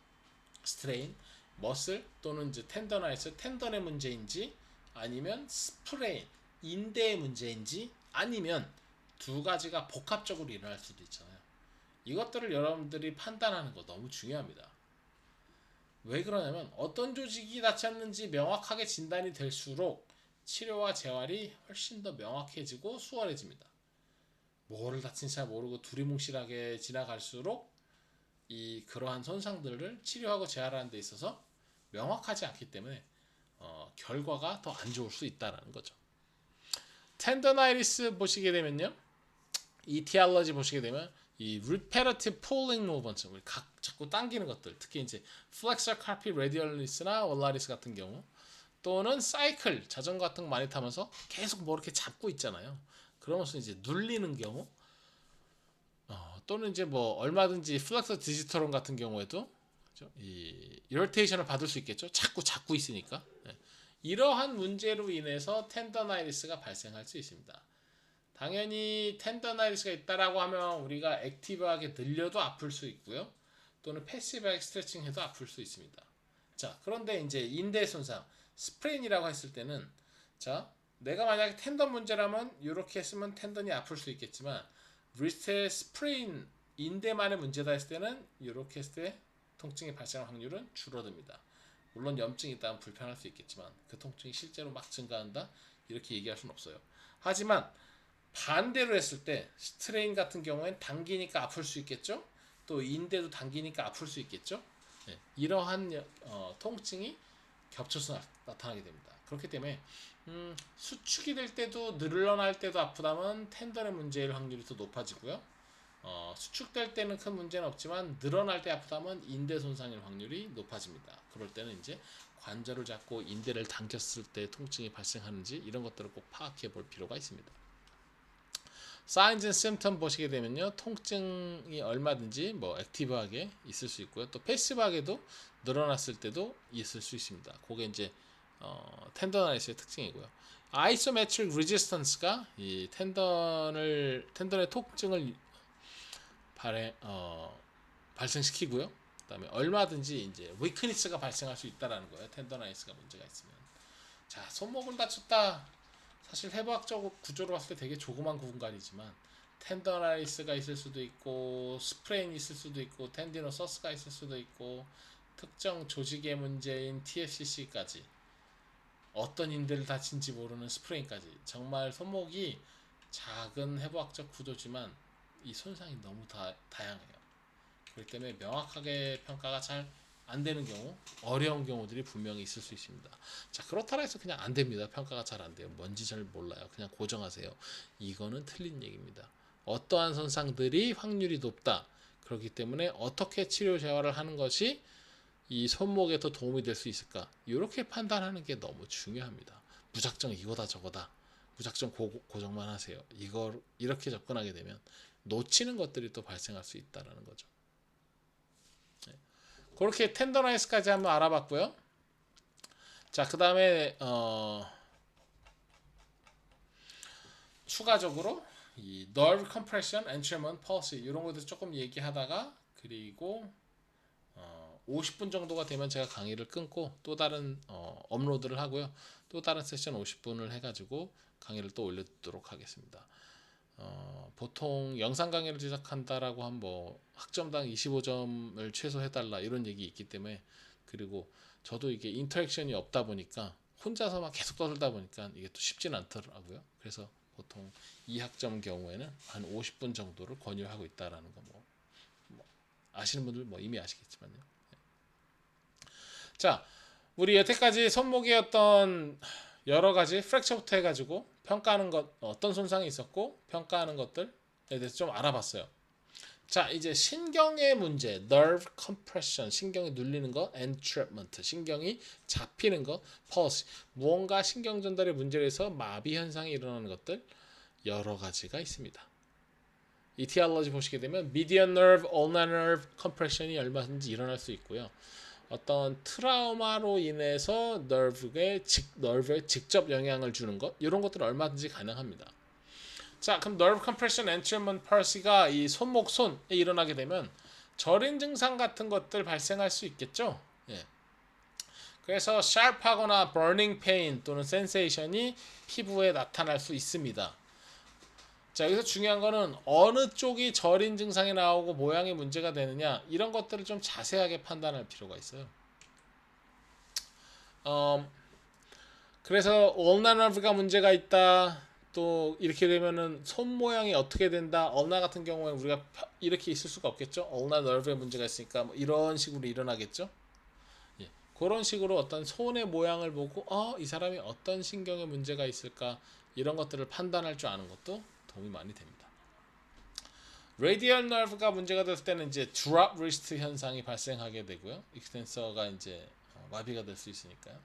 스트레인, 머슬 또는 이제 텐더나이스, 텐던의 문제인지 아니면 스프레인, 인대의 문제인지 아니면 두 가지가 복합적으로 일어날 수도 있잖아요. 이것들을 여러분들이 판단하는 거 너무 중요합니다. 왜 그러냐면 어떤 조직이 다쳤는지 명확하게 진단이 될수록 치료와 재활이 훨씬 더 명확해지고 수월해집니다. 뭐를 다친지 잘 모르고 두리뭉실하게 지나갈수록 그러한 손상들을 치료하고 재활하는 데 있어서 명확하지 않기 때문에 결과가 더 안 좋을 수 있다는 거죠. 텐더나이리스 보시게 되면요. 이티올로지 보시게 되면 이 repetitive pulling movement, 자꾸 당기는 것들, 특히 이제 flexor carpi radialis나 ulnaris 같은 경우, 또는 사이클, 자전거 같은 거 많이 타면서 계속 뭐 이렇게 잡고 있잖아요. 그러면서 이제 눌리는 경우, 또는 이제 뭐 얼마든지 플렉서 디지털론 같은 경우에도 그렇죠? 이 이리테이션을 받을 수 있겠죠. 자꾸 잡고 있으니까. 네. 이러한 문제로 인해서 텐더나이리스가 발생할 수 있습니다. 당연히 텐더나이리스가 있다라고 하면 우리가 액티브하게 늘려도 아플 수 있고요. 또는 패시브하게 스트레칭해도 아플 수 있습니다. 자, 그런데 이제 인대 손상, 스프레인이라고 했을 때는 자, 내가 만약에 텐던 문제라면 이렇게 했으면 텐던이 아플 수 있겠지만 리스트의 스프레인, 인대만의 문제다 했을 때는 이렇게 했을 때 통증이 발생할 확률은 줄어듭니다. 물론 염증이 있다면 불편할 수 있겠지만 그 통증이 실제로 막 증가한다? 이렇게 얘기할 수는 없어요. 하지만 반대로 했을 때 스트레인 같은 경우엔 당기니까 아플 수 있겠죠? 또 인대도 당기니까 아플 수 있겠죠? 네, 이러한 통증이 겹쳐서 나타나게 됩니다. 그렇기 때문에 수축이 될 때도 늘어날 때도 아프다면 텐던의 문제일 확률이 더 높아지고요. 수축될 때는 큰 문제는 없지만 늘어날 때 아프다면 인대 손상일 확률이 높아집니다. 그럴 때는 이제 관절을 잡고 인대를 당겼을 때 통증이 발생하는지 이런 것들을 꼭 파악해 볼 필요가 있습니다. Signs and Symptoms 보시게 되면요, 통증이 얼마든지 뭐 액티브하게 있을 수 있고요, 또 패시브하게도 늘어났을 때도 있을 수 있습니다. 그게 이제 텐더나이스의 특징이고요. Isometric Resistance가 이 텐던의 통증을 발생시키고요. 그다음에 얼마든지 이제 위크니스가 발생할 수 있다라는 거예요. 텐더나이스가 문제가 있으면. 자, 손목을 다쳤다. 사실 해부학적 구조로 봤을 때 되게 조그만 공간이지만 텐더나이스가 있을 수도 있고 스프레인이 있을 수도 있고 텐디노서스가 있을 수도 있고 특정 조직의 문제인 TFCC까지 어떤 인대를 다친지 모르는 스프레인까지 정말 손목이 작은 해부학적 구조지만 이 손상이 너무 다양해요. 그렇기 때문에 명확하게 평가가 잘 안 되는 경우, 어려운 경우들이 분명히 있을 수 있습니다. 자, 그렇다고 해서 그냥 안 됩니다. 평가가 잘 안 돼요. 뭔지 잘 몰라요. 그냥 고정하세요. 이거는 틀린 얘기입니다. 어떠한 손상들이 확률이 높다. 그렇기 때문에 어떻게 치료 재활을 하는 것이 이 손목에 더 도움이 될 수 있을까? 이렇게 판단하는 게 너무 중요합니다. 무작정 이거다 저거다. 무작정 고정만 하세요. 이걸 이렇게 접근하게 되면 놓치는 것들이 또 발생할 수 있다는 거죠. 그렇게 텐더나이스까지 한번 알아봤고요. 자, 그 다음에 추가적으로 이 nerve compression, entrainment, pulse 이런 것들 조금 얘기하다가 그리고 50분 정도가 되면 제가 강의를 끊고 또 다른 업로드를 하고요. 또 다른 세션 50분을 해가지고 강의를 또 올려드리도록 하겠습니다. 보통 영상 강의를 제작한다라고 하면 뭐 학점당 25점을 최소 해달라 이런 얘기 있기 때문에, 그리고 저도 이게 인터랙션이 없다 보니까 혼자서 막 계속 떠들다 보니까 이게 또 쉽지는 않더라고요. 그래서 보통 2학점 경우에는 한 50분 정도를 권유하고 있다라는 거 뭐 아시는 분들 뭐 이미 아시겠지만요. 자, 우리 여태까지 손목이었던 여러 가지 프랙처부터 해가지고 평가하는 것, 어떤 손상이 있었고 평가하는 것들에 대해서 좀 알아봤어요. 자, 이제 신경의 문제, nerve compression, 신경이 눌리는 것, entrapment, 신경이 잡히는 것, pulse, 무언가 신경 전달의 문제로 해서 마비 현상이 일어나는 것들 여러 가지가 있습니다. 이티올로지 보시게 되면 median nerve, ulnar nerve compression이 얼마든지 일어날 수 있고요. 어떤 트라우마로 인해서 nerve에 직접 영향을 주는 것, 이런 것들은 얼마든지 가능합니다. 자, 그럼 nerve compression, entrapment, palsy가 이 손목 손에 일어나게 되면 저린 증상 같은 것들 발생할 수 있겠죠. 예. 그래서 sharp하거나 burning pain 또는 sensation이 피부에 나타날 수 있습니다. 자, 여기서 중요한 거는 어느 쪽이 저린 증상이 나오고 모양이 문제가 되느냐 이런 것들을 좀 자세하게 판단할 필요가 있어요. 그래서 ulnar nerve가 문제가 있다. 또 이렇게 되면은 손 모양이 어떻게 된다. ulnar 같은 경우에 우리가 이렇게 있을 수가 없겠죠. ulnar nerve에 문제가 있으니까 뭐 이런 식으로 일어나겠죠. 예. 그런 식으로 어떤 손의 모양을 보고 이 사람이 어떤 신경에 문제가 있을까 이런 것들을 판단할 줄 아는 것도 도움이 많이 됩니다. radial nerve가 문제가 됐을 때는 이제 drop wrist 현상이 발생하게 되고요. 익스텐서가 이제 마비가 될 수 있으니까요.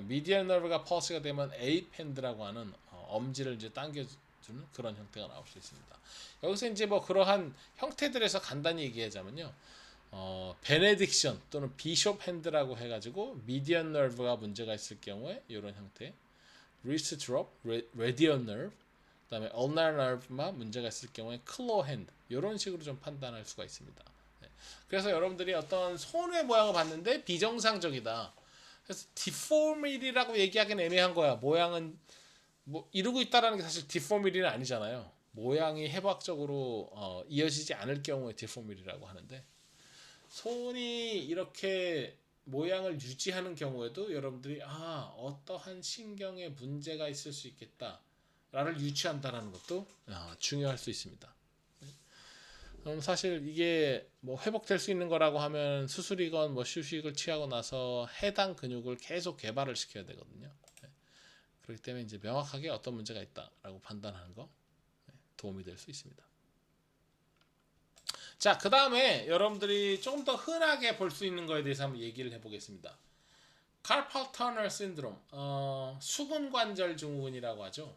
미디얼 너브가 펄스가 되면 에이펜드라고 하는 엄지를 이제 당겨주는 그런 형태가 나올 수 있습니다. 여기서 이제 뭐 그러한 형태들에서 간단히 얘기하자면요, 베네딕션 또는 비숍 핸드라고 해가지고 미디얼 너브가 문제가 있을 경우에 이런 형태, 리스트 드롭, 레디얼 너브, 그다음에 ulnar nerve만 문제가 있을 경우에 클로 핸드 이런 식으로 좀 판단할 수가 있습니다. 네. 그래서 여러분들이 어떤 손의 모양을 봤는데 비정상적이다. 그래서 deformity라고 얘기하기는 애매한 거야. 모양은 뭐 이루고 있다라는 게 사실 deformity는 아니잖아요. 모양이 해부학적으로 이어지지 않을 경우에 deformity라고 하는데 손이 이렇게 모양을 유지하는 경우에도 여러분들이 어떠한 신경에 문제가 있을 수 있겠다라를 유추한다라는 것도 중요할 수 있습니다. 사실 이게 뭐 회복될 수 있는 거라고 하면 수술이건 뭐 휴식을 취하고 나서 해당 근육을 계속 개발을 시켜야 되거든요. 그렇기 때문에 이제 명확하게 어떤 문제가 있다라고 판단하는 거 도움이 될 수 있습니다. 자, 그 다음에 여러분들이 조금 더 흔하게 볼 수 있는 거에 대해서 한번 얘기를 해보겠습니다. 카팔 터널 신드롬, 수근 관절 증후군이라고 하죠.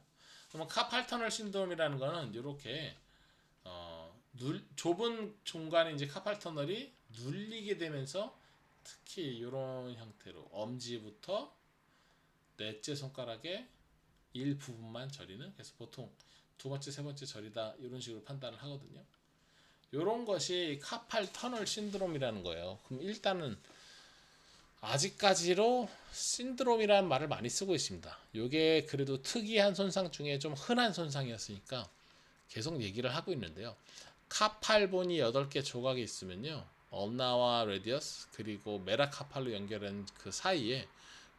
그러면 카팔 터널 신드롬이라는 거는 이렇게 좁은 공간에 이제 카팔 터널이 눌리게 되면서 특히 이런 형태로 엄지부터 넷째 손가락의 일부분만 저리는, 그래서 보통 두 번째, 세 번째 저리다 이런 식으로 판단을 하거든요. 이런 것이 카팔 터널 신드롬이라는 거예요. 그럼 일단은 아직까지로 신드롬이라는 말을 많이 쓰고 있습니다. 이게 그래도 특이한 손상 중에 좀 흔한 손상이었으니까 계속 얘기를 하고 있는데요. 카팔본이 8개 조각이 있으면요, ulna와 radius 그리고 메라카팔로 연결한 그 사이에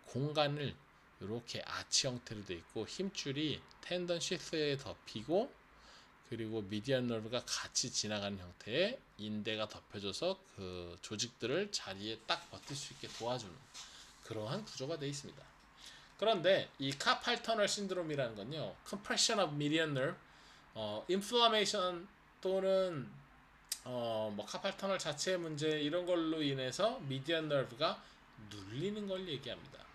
공간을 이렇게 아치 형태로 되어 있고 힘줄이 텐던 시스에 덮이고 그리고 미디안 너브가 같이 지나가는 형태의 인대가 덮여져서 그 조직들을 자리에 딱 버틸 수 있게 도와주는 그러한 구조가 되어 있습니다. 그런데 이 카팔 터널 신드롬이라는 건요, compression of median nerve, inflammation 또는 뭐 카팔 터널 자체의 문제 이런 걸로 인해서 미디안 너브가 눌리는 걸 얘기합니다.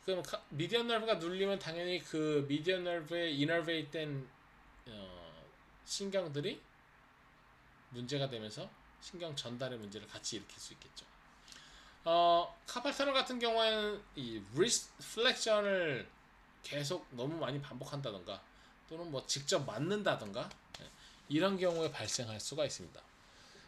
그럼 미디안 너브가 눌리면 당연히 그 미디안 너브에 이너베이트 된 신경들이 문제가 되면서 신경 전달의 문제를 같이 일으킬 수 있겠죠. 카팔 터널 같은 경우에는 이 리스트 플렉션을 계속 너무 많이 반복한다던가 또는 뭐 직접 맞는다던가 이런 경우에 발생할 수가 있습니다.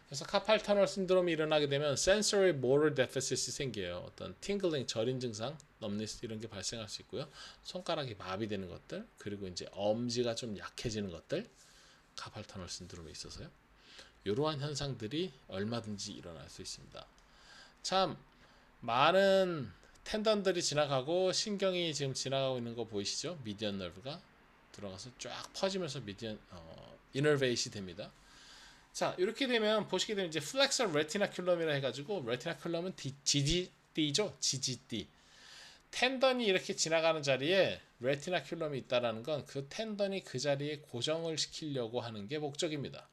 그래서 카팔 터널 신드롬이 일어나게 되면 sensory motor deficit이 생겨요. 어떤 팅글링, 저린 증상, numbness 이런 게 발생할 수 있고요. 손가락이 마비되는 것들, 그리고 이제 엄지가 좀 약해지는 것들, 카팔 터널 신드롬에 있어서요. 이러한 현상들이 얼마든지 일어날 수 있습니다. 참 많은 텐던들이 지나가고 신경이 지금 지나가고 있는 거 보이시죠? 미디언 너브가 들어가서 쫙 퍼지면서 이너베이시 됩니다. 자, 이렇게 되면 보시게 되면 이제 플렉서 레티나큘럼이라 해가지고 레티나큘럼은 GGD죠, GGD. 텐던이 이렇게 지나가는 자리에 레티나큘럼이 있다라는 건 그 텐던이 그 자리에 고정을 시키려고 하는 게 목적입니다.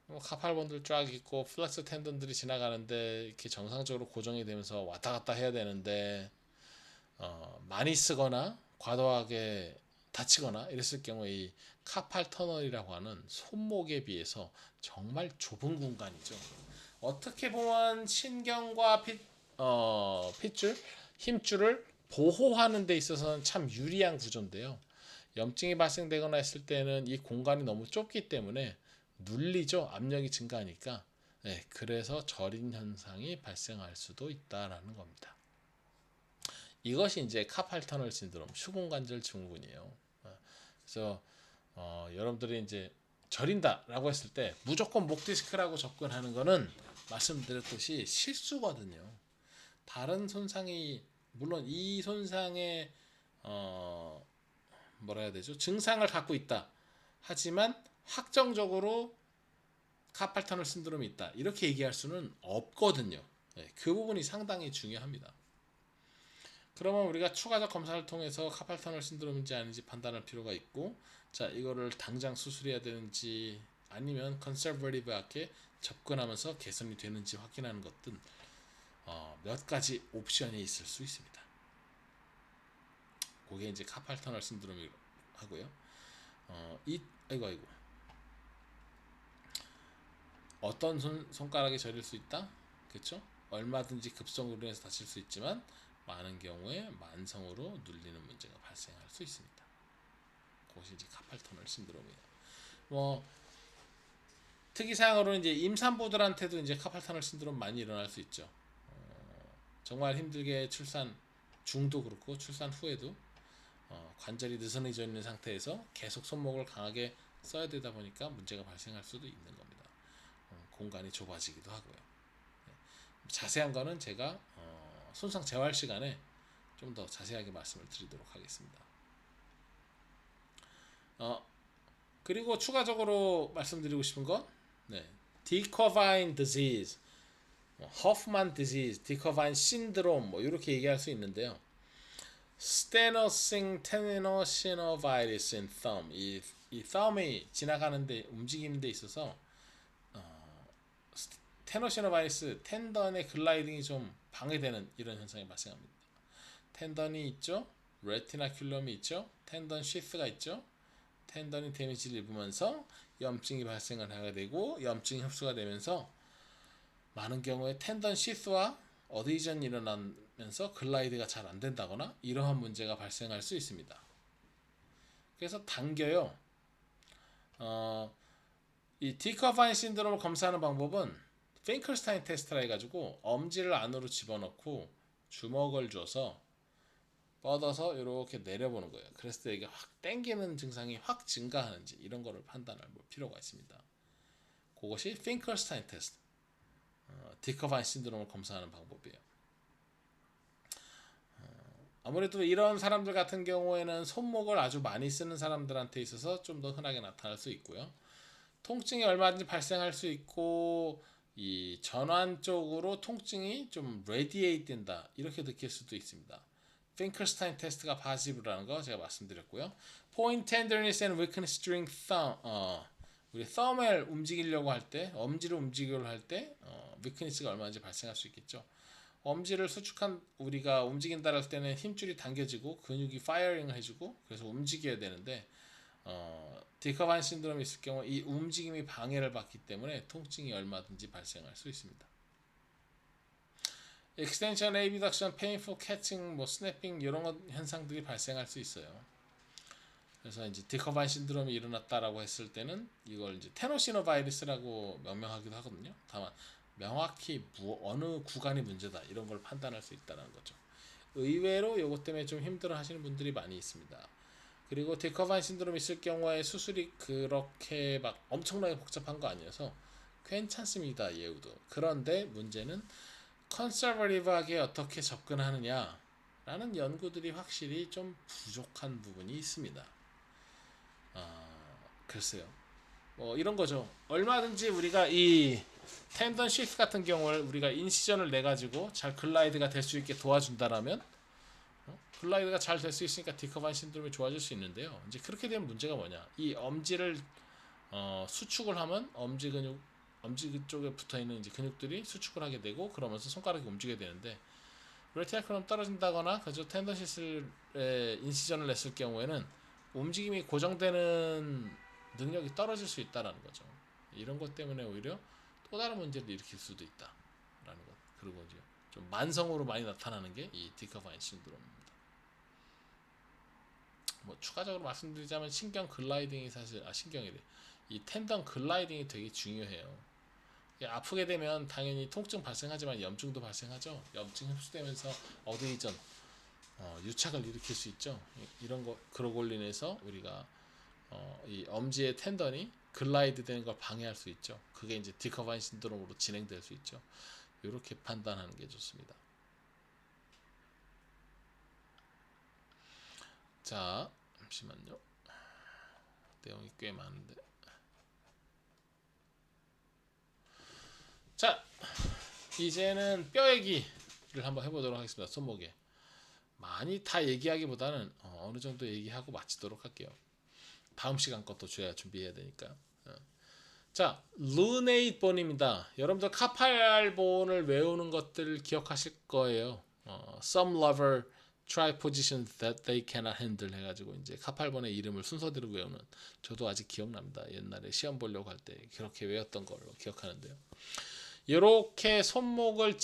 카팔본들 쫙 있고 플렉서 텐던들이 지나가는데 이렇게 정상적으로 고정이 되면서 왔다 갔다 해야 되는데 많이 쓰거나 과도하게 다치거나 이랬을 경우에 이 카팔 터널이라고 하는 손목에 비해서 정말 좁은 공간이죠. 어떻게 보면 신경과 핏줄, 힘줄을 보호하는 데 있어서는 참 유리한 구조인데요. 염증이 발생되거나 했을 때는 이 공간이 너무 좁기 때문에 눌리죠. 압력이 증가하니까. 네, 그래서 저린 현상이 발생할 수도 있다라는 겁니다. 이것이 이제 카팔 터널 신드롬, 수공관절 증후군이에요. 그래서 여러분들이 이제 저린다라고 했을 때 무조건 목 디스크라고 접근하는 거는 말씀드렸듯이 실수거든요. 다른 손상이 물론 이 손상의 뭐라 해야 되죠? 증상을 갖고 있다. 하지만 확정적으로 카팔 터널 신드롬이 있다. 이렇게 얘기할 수는 없거든요. 네, 그 부분이 상당히 중요합니다. 그러면 우리가 추가적 검사를 통해서 카팔 터널 신드롬인지 아닌지 판단할 필요가 있고, 자, 이거를 당장 수술해야 되는지 아니면 컨서버티브하게 접근하면서 개선이 되는지 확인하는 것든 몇 가지 옵션이 있을 수 있습니다. 그게 이제 카팔 터널 신드롬이 하고요. 아이고 어떤 손가락이 저릴 수 있다? 그렇죠? 얼마든지 급성으로 인해서 다칠 수 있지만 많은 경우에 만성으로 눌리는 문제가 발생할 수 있습니다. 그것이 이제 카팔 터널 신드롬이에요. 뭐 특이사항으로는 이제 임산부들한테도 이제 카팔 터널 신드롬 많이 일어날 수 있죠. 정말 힘들게 출산 중도 그렇고 출산 후에도 관절이 느슨해져 있는 상태에서 계속 손목을 강하게 써야 되다 보니까 문제가 발생할 수도 있는 겁니다. 공간이 좁아지기도 하고요. 자세한 거는 제가 손상 재활 시간에 좀 더 자세하게 말씀을 드리도록 하겠습니다. 그리고 추가적으로 말씀드리고 싶은 건 디커바인 디지즈, 허프만 디지즈, 디커바인 신드롬 뭐 이렇게 얘기할 수 있는데요. 스테노싱 테노시노바이러스 in thumb, 이 thumb이 지나가는데 움직이는 데 있어서 테노시노바이러스 텐던의 글라이딩이 좀 방해되는 이런 현상이 발생합니다. 텐던이 있죠, 레티나큘럼이 있죠, 텐던 시스가 있죠. 텐던이 데미지를 입으면서 염증이 발생을 하게 되고 염증이 흡수가 되면서 많은 경우에 텐던 시스와 어디전이 일어나면서 글라이드가 잘 안 된다거나 이러한 문제가 발생할 수 있습니다. 그래서 당겨요. 이 디커바인 신드롬을 검사하는 방법은 핑클스타인 테스트라 해가지고 엄지를 안으로 집어넣고 주먹을 줘서 뻗어서 이렇게 내려보는 거예요. 그랬을 때 이게 확 당기는 증상이 확 증가하는지 이런 거를 판단할 필요가 있습니다. 그것이 핑클스타인 테스트, 디커바인 신드롬을 검사하는 방법이에요. 아무래도 이런 사람들 같은 경우에는 손목을 아주 많이 쓰는 사람들한테 있어서 좀 더 흔하게 나타날 수 있고요. 통증이 얼마든지 발생할 수 있고 이 전환 쪽으로 통증이 좀 레디에이트 된다 이렇게 느낄 수도 있습니다. 핑클스타인 테스트가 파지브라는 거 제가 말씀드렸고요. Point tenderness and weakness during thumb, 우리 thumb을 움직이려고 할 때, 엄지를 움직이려고 할 때 weakness가 얼마든지 발생할 수 있겠죠. 엄지를 수축한 우리가 움직인다 할 때는 힘줄이 당겨지고 근육이 파이어링을 해주고 그래서 움직여야 되는데 디커바인 신드롬이 있을 경우 이 움직임이 방해를 받기 때문에 통증이 얼마든지 발생할 수 있습니다. extension, abduction, painful catching, 뭐 snapping 이런 현상들이 발생할 수 있어요. 그래서 이제 디커바인 신드롬이 일어났다라고 했을 때는 이걸 이제 테노시노바이러스라고 명명하기도 하거든요. 다만 명확히 어느 구간이 문제다 이런 걸 판단할 수 있다는 거죠. 의외로 이것 때문에 좀 힘들어하시는 분들이 많이 있습니다. 그리고 디커바인 신드롬 있을 경우에 수술이 그렇게 막 엄청나게 복잡한 거 아니어서 괜찮습니다. 예후도. 그런데 문제는 컨서버티브하게 어떻게 접근하느냐라는 연구들이 확실히 좀 부족한 부분이 있습니다. 글쎄요. 뭐 이런 거죠. 얼마든지 우리가 이 텐던 시프트 같은 경우를 우리가 인시전을 내 가지고 잘 글라이드가 될 수 있게 도와준다라면 글라이드가 잘 될 수 있으니까 디커바인 신드롬이 좋아질 수 있는데요. 이제 그렇게 되면 문제가 뭐냐? 이 엄지를 수축을 하면 엄지 쪽에 붙어 있는 이제 근육들이 수축을 하게 되고 그러면서 손가락이 움직여야 되는데 레티나크럼 떨어진다거나 그저 텐던시스의 인시전을 냈을 경우에는 움직임이 고정되는 능력이 떨어질 수 있다라는 거죠. 이런 것 때문에 오히려 또 다른 문제를 일으킬 수도 있다라는 것. 그리고 이제 좀 만성으로 많이 나타나는 게 이 디커바인 신드롬입니다. 뭐 추가적으로 말씀드리자면 신경 글라이딩이 사실 신경이래. 이 텐던 글라이딩이 되게 중요해요. 아프게 되면 당연히 통증 발생하지만 염증도 발생하죠. 염증 흡수되면서 어드이전 유착을 일으킬 수 있죠. 이런 거 그러고 인해서 우리가 이 엄지의 텐던이 글라이드 되는 걸 방해할 수 있죠. 그게 이제 디커바인 신드롬으로 진행될 수 있죠. 이렇게 판단하는 게 좋습니다. 자, 잠시만요. 내용이 꽤 많은데. 자, 이제는 뼈 얘기를 한번 해보도록 하겠습니다. 손목에 많이 다 얘기하기보다는 어느 정도 얘기하고 마치도록 할게요. 다음 시간 것도 줘야 준비해야 되니까. 자, 루네이트 본입니다. 여러분들 카팔본을 외우는 것들 기억하실 거예요. Some lover try positions that they cannot handle 해가지고 이제 카팔본의 이름을 순서대로 외우는. 저도 아직 기억납니다. 옛날에 시험 보려고 할 때 그렇게 외웠던 걸로 기억하는데요. 이렇게 손목을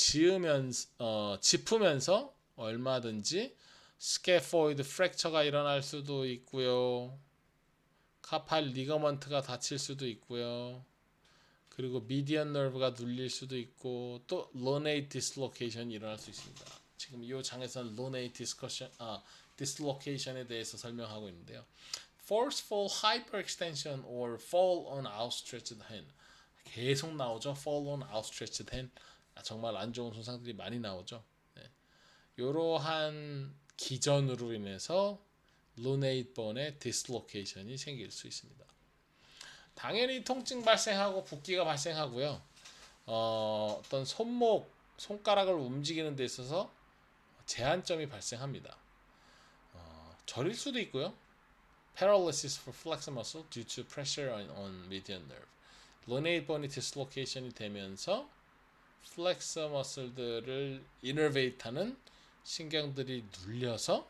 짚으면서 얼마든지 스캐포이드 프랙처가 일어날 수도 있고요. 카팔 리거먼트가 다칠 수도 있고요. 그리고 미디언 너브가 눌릴 수도 있고 또 로네이트 디슬로케이션이 일어날 수 있습니다. 지금 이 장에서는 로네이트 디슬로케이션에 대해서 설명하고 있는데요. Forceful hyperextension or fall on outstretched hand. 계속 나오죠. fall on outstretched hand. 정말 안 좋은 손상들이 많이 나오죠. 네. 이러한 기전으로 인해서 루네이트 본의 디슬로케이션이 생길 수 있습니다. 당연히 통증 발생하고 붓기가 발생하고요. 어떤 손가락을 움직이는 데 있어서 제한점이 발생합니다. 저릴 수도 있고요. Paralysis for flexor muscle due to pressure on median nerve. 루네이트 본이 디슬로케이션이 되면서 플렉서 머슬들을 이너베이트하는 신경들이 눌려서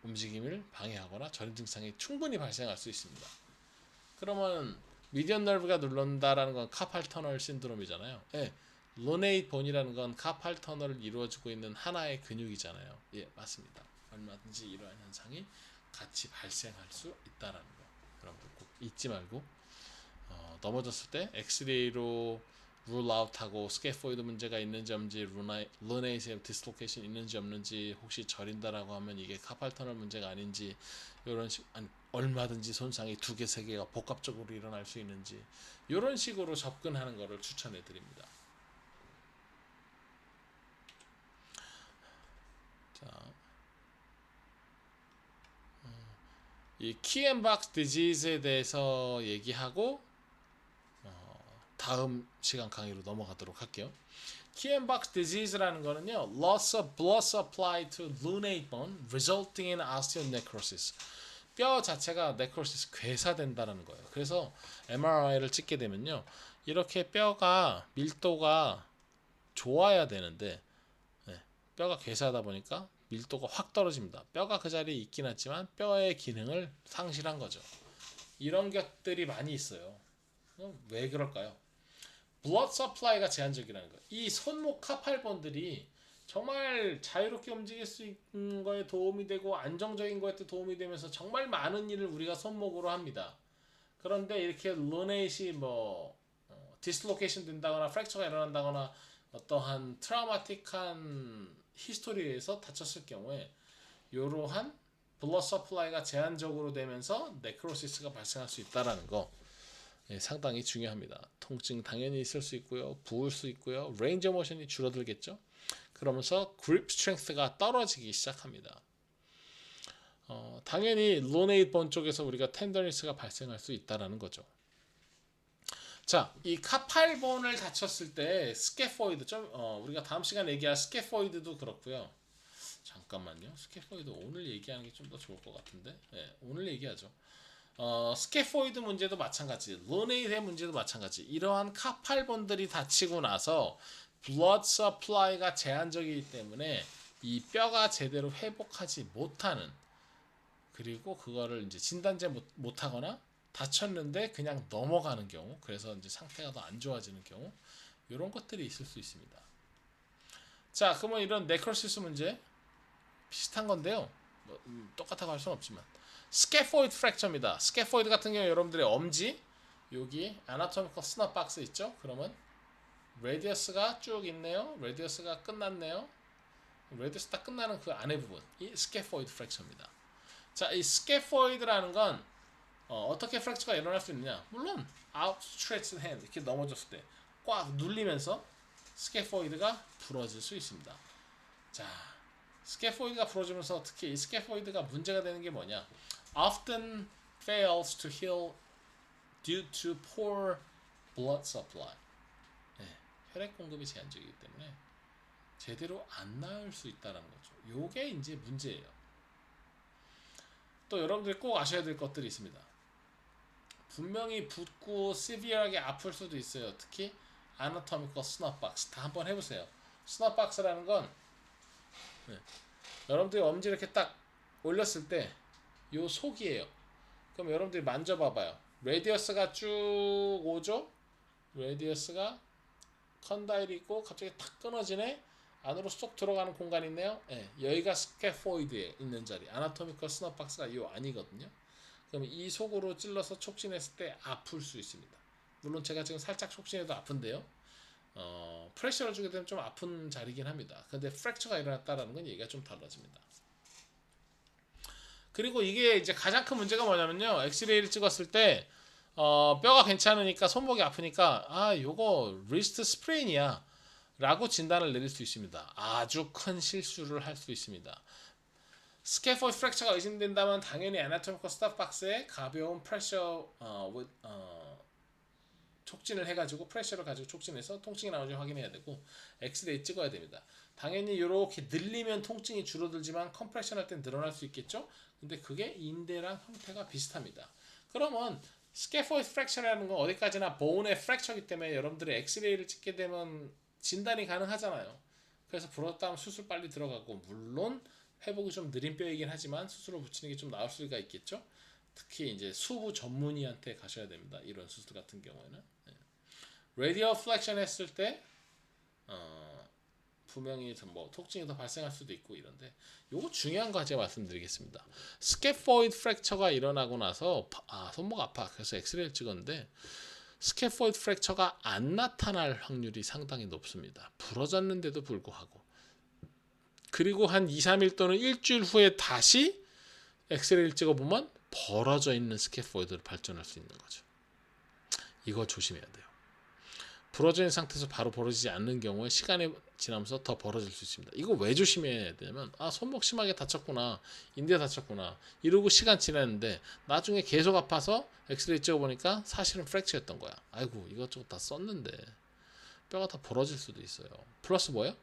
움직임을 방해하거나 저림 증상이 충분히 발생할 수 있습니다. 그러면 미디언 너브가 눌른다라는 건 카팔 터널 신드롬이잖아요. 예, 루네이트 본이라는 건 카팔 터널을 이루어주고 있는 하나의 근육이잖아요. 예, 맞습니다. 얼마든지 이러한 현상이 같이 발생할 수 있다라는 거. 여러분들 꼭 잊지 말고 넘어졌을 때 엑스레이로 룰아웃하고 스캐포이드 문제가 있는지 없는지 루네이트의 디슬로케이션 있는지 없는지 혹시 저린다라고 하면 이게 카팔 터널 문제가 아닌지 이런 식 얼마든지 손상이 2개, 3개가 복합적으로 일어날 수 있는지 이런 식으로 접근하는 것을 추천해 드립니다. 자, 이 키앤박스 디지즈에 대해서 얘기하고 다음 시간 강의로 넘어가도록 할게요. 키앤박스 디지즈라는 거는요, loss of blood supply to lunate bone resulting in osteonecrosis. 뼈 자체가 네크로시스 괴사된다라는 거예요. 그래서 MRI를 찍게 되면요, 이렇게 뼈가 밀도가 좋아야 되는데 뼈가 괴사하다 보니까 밀도가 확 떨어집니다. 뼈가 그 자리에 있긴 하지만 뼈의 기능을 상실한 거죠. 이런 것들이 많이 있어요. 왜 그럴까요? 블러드 서플라이가 제한적이라는 거예요. 이 손목 카팔본들이 정말 자유롭게 움직일 수 있는 거에 도움이 되고 안정적인 거에 도움이 되면서 정말 많은 일을 우리가 손목으로 합니다. 그런데 이렇게 루네이시 디슬로케이션 된다거나 프랙처가 일어난다거나 어떠한 트라우마틱한 히스토리에서 다쳤을 경우에 이러한 블러드 서플라이가 제한적으로 되면서 네크로시스가 발생할 수 있다라는 거. 상당히 중요합니다. 통증 당연히 있을 수 있고요. 부을 수 있고요. 레인지 오브 모션이 줄어들겠죠. 그러면서 그립 스트렝스가 떨어지기 시작합니다. 당연히 로네이드 본 쪽에서 우리가 텐더니스가 발생할 수 있다라는 거죠. 자, 이 카팔본을 다쳤을 때 스캐포이드 우리가 다음 시간에 얘기할 스캐포이드도 그렇고요. 잠깐만요. 스캐포이드 오늘 얘기하는 게 좀 더 좋을 것 같은데. 네, 오늘 얘기하죠. 스캐포이드 문제도 마찬가지, 로네이드의 문제도 마찬가지. 이러한 카팔본들이 다치고 나서 blood supply가 제한적이기 때문에 이 뼈가 제대로 회복하지 못하는, 그리고 그거를 이제 진단제 못하거나 다쳤는데 그냥 넘어가는 경우, 그래서 이제 상태가 더 안 좋아지는 경우, 이런 것들이 있을 수 있습니다. 자, 그러면 이런 네크로시스 문제 비슷한 건데요. 똑같다고 할 수는 없지만 스캐포이드 프랙처입니다. 스캐포이드 같은 경우 여러분들의 엄지 여기 아나토미컬 스넛 박스 있죠? 그러면 레디어스가 쭉 있네요. 레디어스가 끝났네요. 레디어스 딱 끝나는 그 안에 부분, 이 스캐포이드 프랙처입니다. 자, 이 스캐포이드라는 건 어떻게 프랙처가 일어날 수 있느냐? 물론 outstretched hand 이렇게 넘어졌을 때 꽉 눌리면서 스캐포이드가 부러질 수 있습니다. 자, 스캐포이드가 부러지면서 특히 이 스캐포이드가 문제가 되는 게 뭐냐? Often fails to heal due to poor blood supply. 혈액 공급이 제한적이기 때문에 제대로 안 나을 수 있다는 거죠. 요게 이제 문제예요. 또 여러분들이 꼭 아셔야 될 것들이 있습니다. 분명히 붓고 시비어하게 아플 수도 있어요. 특히 아나토미컬 스넛박스 다 한번 해보세요. 스넛박스라는 건 여러분들이 엄지 이렇게 딱 올렸을 때 요 속이에요. 그럼 여러분들이 만져봐봐요. 레디어스가 쭉 오죠? 레디어스가 컨다일이 있고 갑자기 탁 끊어지네. 안으로 쏙 들어가는 공간이 있네요. 여기가 스캐포이드에 있는 자리, 아나토미컬 스넛박스가 요 안이거든요. 그럼 이 속으로 찔러서 촉진했을 때 아플 수 있습니다. 물론 제가 지금 살짝 촉진해도 아픈데요. 프레셔를 주게 되면 좀 아픈 자리긴 합니다. 근데 프랙처가 일어났다라는 건 얘기가 좀 달라집니다. 그리고 이게 이제 가장 큰 문제가 뭐냐면요. 엑스레이를 찍었을 때 뼈가 괜찮으니까 손목이 아프니까 요거 리스트 스프레인이야 라고 진단을 내릴 수 있습니다. 아주 큰 실수를 할 수 있습니다. 스캐포이드 프랙처가 의심된다면 당연히 애나토미컬 스타프 박스에 가벼운 프레셔 촉진을 해가지고 프레셔를 가지고 촉진해서 통증이 나오는지 확인해야 되고 엑스레이 찍어야 됩니다. 당연히 이렇게 늘리면 통증이 줄어들지만 컴프레션 할 땐 늘어날 수 있겠죠. 근데 그게 인대랑 형태가 비슷합니다. 그러면 스캐포이드 프랙처라는 건 어디까지나 보온의 프랙처이기 때문에 여러분들이 엑스레이를 찍게 되면 진단이 가능하잖아요. 그래서 부러졌다면 수술 빨리 들어가고, 물론 회복이 좀 느린 뼈이긴 하지만 수술을 붙이는 게 좀 나을 수가 있겠죠. 특히 이제 수부 전문의한테 가셔야 됩니다. 이런 수술 같은 경우에는. 라디얼 플렉션 했을 때 분명히 뭐 통증이 더 발생할 수도 있고 이런데, 요거 중요한 거 제가 말씀드리겠습니다. 스캐포이드 프랙처가 일어나고 나서 손목 아파 그래서 엑스레이를 찍었는데 스캐포이드 프랙처가 안 나타날 확률이 상당히 높습니다. 부러졌는데도 불구하고. 그리고 한 2, 3일 또는 일주일 후에 다시 엑스레이를 찍어보면 벌어져 있는 스캐포이드로 발전할 수 있는 거죠. 이거 조심해야 돼요. 부러져 있는 상태에서 바로 벌어지지 않는 경우에 시간이 지나면서 더 벌어질 수 있습니다. 이거 왜 조심해야 되냐면 손목 심하게 다쳤구나, 인대 다쳤구나 이러고 시간 지났는데 나중에 계속 아파서 엑스레이 찍어보니까 사실은 프랙처였던 거야. 아이고 이것저것 다 썼는데 뼈가 다 벌어질 수도 있어요. 플러스 뭐예요?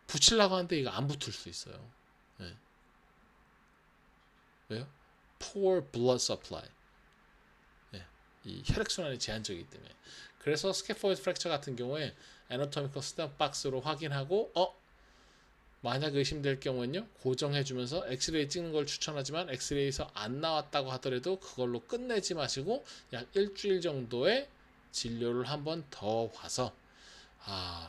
붙이려고 하는데 이거 안 붙을 수 있어요. 왜요? Poor blood supply. 이 혈액순환이 제한적이기 때문에. 그래서 스캐포이드 프랙처 같은 경우에 애너토미컬 스냅 박스로 확인하고 만약 의심될 경우에는요, 고정해주면서 엑스레이 찍는 걸 추천하지만 엑스레이에서 안 나왔다고 하더라도 그걸로 끝내지 마시고 약 일주일 정도의 진료를 한번 더 와서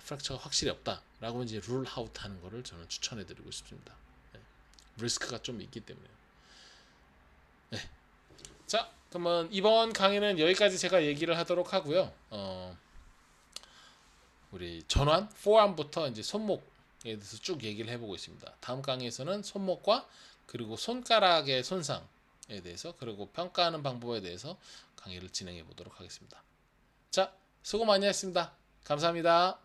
프랙처가 확실히 없다라고 이제 룰 아웃 하는 거를 저는 추천해드리고 싶습니다. 리스크가 좀 있기 때문에. 자, 그러면 이번 강의는 여기까지 제가 얘기를 하도록 하고요. 우리 전환, 포암부터 이제 손목에 대해서 쭉 얘기를 해보고 있습니다. 다음 강의에서는 손목과 그리고 손가락의 손상, 대해서 그리고 평가하는 방법에 대해서 강의를 진행해 보도록 하겠습니다. 자, 수고 많이 했습니다. 감사합니다.